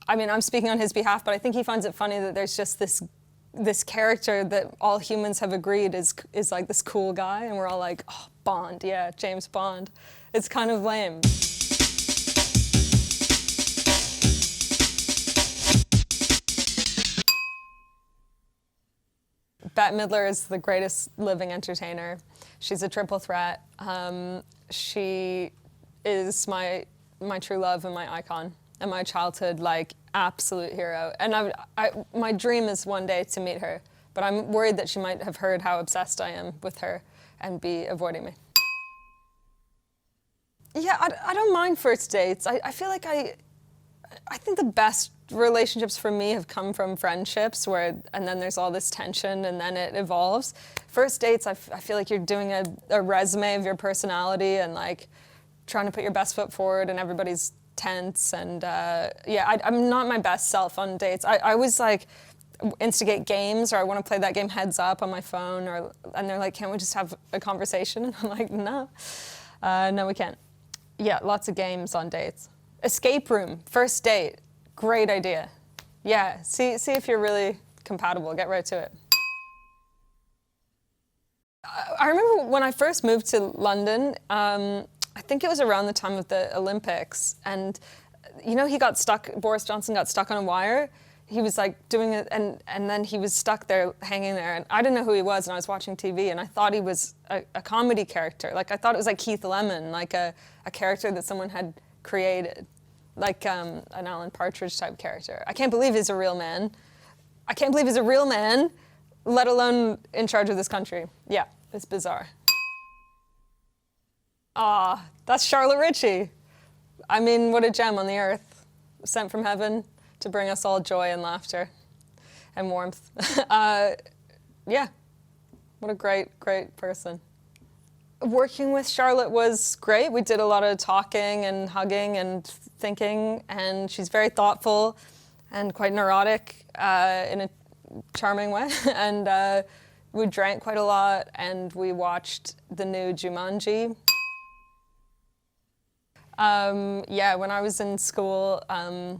I mean, I'm speaking on his behalf, but I think he finds it funny that there's just this character that all humans have agreed is like this cool guy, and we're all like, oh, Bond, yeah, James Bond. It's kind of lame. Bette Midler is the greatest living entertainer. She's a triple threat. She is my true love and my icon and my childhood, like, absolute hero. And my dream is one day to meet her, but I'm worried that she might have heard how obsessed I am with her and be avoiding me. Yeah, I don't mind first dates. I feel like I think the best relationships for me have come from friendships and then there's all this tension and then it evolves. First dates, I feel like you're doing a resume of your personality and like trying to put your best foot forward and everybody's tense and yeah, I'm not my best self on dates. I always like instigate games, or I want to play that game Heads Up on my phone, and they're like, can't we just have a conversation? And I'm like, no, no we can't. Yeah, lots of games on dates. Escape room, first date, great idea. Yeah, see if you're really compatible, get right to it. I remember when I first moved to London, I think it was around the time of the Olympics, and you know, Boris Johnson got stuck on a wire. He was like doing it, and then he was stuck there, hanging there, and I didn't know who he was, and I was watching TV, and I thought he was a comedy character. Like, I thought it was like Keith Lemon, like a character that someone had created, like an Alan Partridge type character. I can't believe he's a real man. I can't believe he's a real man, let alone in charge of this country. Yeah, it's bizarre. Ah, that's Sharla Richie. I mean, what a gem on the earth, sent from heaven to bring us all joy and laughter and warmth. Yeah, what a great, great person. Working with Charlotte was great. We did a lot of talking and hugging and thinking, and she's very thoughtful and quite neurotic in a charming way. And we drank quite a lot, and we watched the new Jumanji. Yeah, when I was in school, I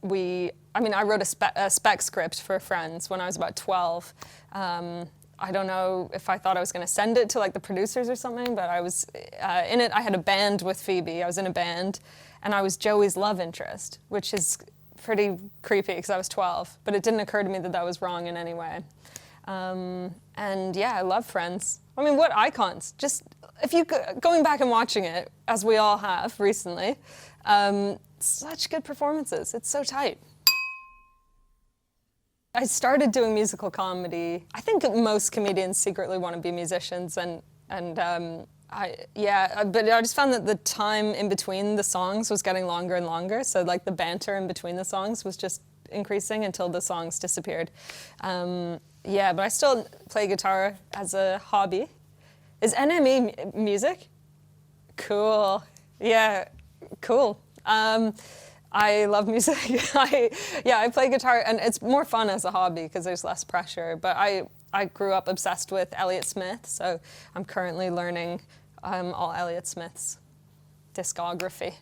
wrote a spec script for Friends when I was about 12. I don't know if I thought I was going to send it to like the producers or something, but I was in it. I had a band with Phoebe. I was in a band, and I was Joey's love interest, which is pretty creepy because I was 12. But it didn't occur to me that that was wrong in any way. And yeah, I love Friends. I mean, what icons! Just if you going back and watching it, as we all have recently, such good performances. It's so tight. I started doing musical comedy. I think most comedians secretly want to be musicians, but I just found that the time in between the songs was getting longer and longer. So like the banter in between the songs was just increasing until the songs disappeared. Yeah, but I still play guitar as a hobby. Is NME music? Cool. Yeah, cool. I love music. I play guitar, and it's more fun as a hobby because there's less pressure. But I grew up obsessed with Elliott Smith, so I'm currently learning all Elliott Smith's discography.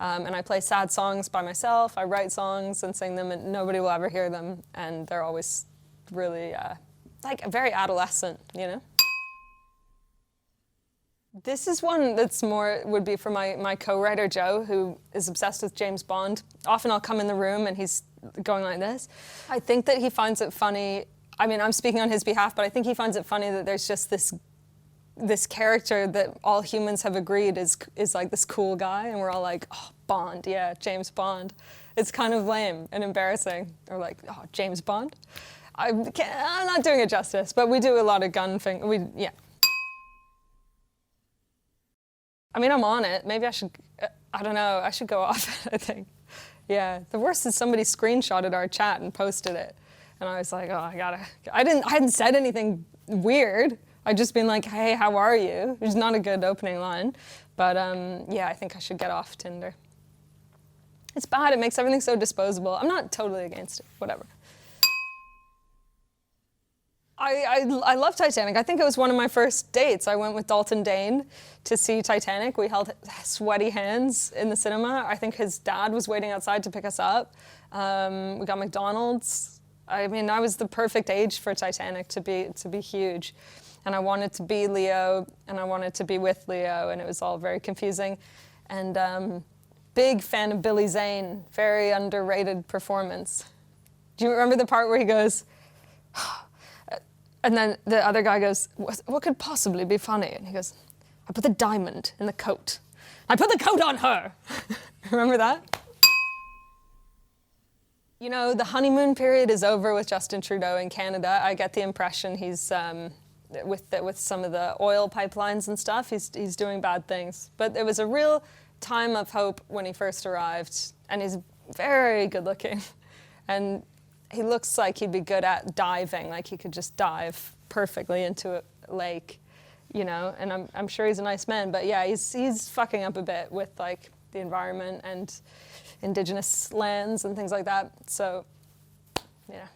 And I play sad songs by myself. I write songs and sing them, and nobody will ever hear them. And they're always really like very adolescent, you know? This is one that's would be for my co-writer Joe, who is obsessed with James Bond. Often I'll come in the room and he's going like this. I think that he finds it funny. I mean, I'm speaking on his behalf, but I think he finds it funny that there's just this character that all humans have agreed is like this cool guy, and we're all like, oh, Bond, yeah, James Bond. It's kind of lame and embarrassing. Or like, oh, James Bond? I'm not doing it justice, but we do a lot of gun things. Yeah. I mean, I'm on it. Maybe I should, I don't know, I should go off it, I think. Yeah, the worst is somebody screenshotted our chat and posted it. And I was like, oh, I hadn't said anything weird. I'd just been like, hey, how are you? Which is not a good opening line. But yeah, I think I should get off Tinder. It's bad, it makes everything so disposable. I'm not totally against it, whatever. I love Titanic. I think it was one of my first dates. I went with Dalton Dane to see Titanic. We held sweaty hands in the cinema. I think his dad was waiting outside to pick us up. We got McDonald's. I mean, I was the perfect age for Titanic to be huge. And I wanted to be Leo, and I wanted to be with Leo, and it was all very confusing. And big fan of Billy Zane, very underrated performance. Do you remember the part where he goes, and then the other guy goes, what could possibly be funny? And he goes, I put the diamond in the coat. I put the coat on her. Remember that? You know, the honeymoon period is over with Justin Trudeau in Canada. I get the impression he's, with some of the oil pipelines and stuff, he's doing bad things. But it was a real time of hope when he first arrived, and he's very good looking. And he looks like he'd be good at diving, like he could just dive perfectly into a lake, you know, and I'm sure he's a nice man, but yeah, he's fucking up a bit with like the environment and indigenous lands and things like that, so, yeah.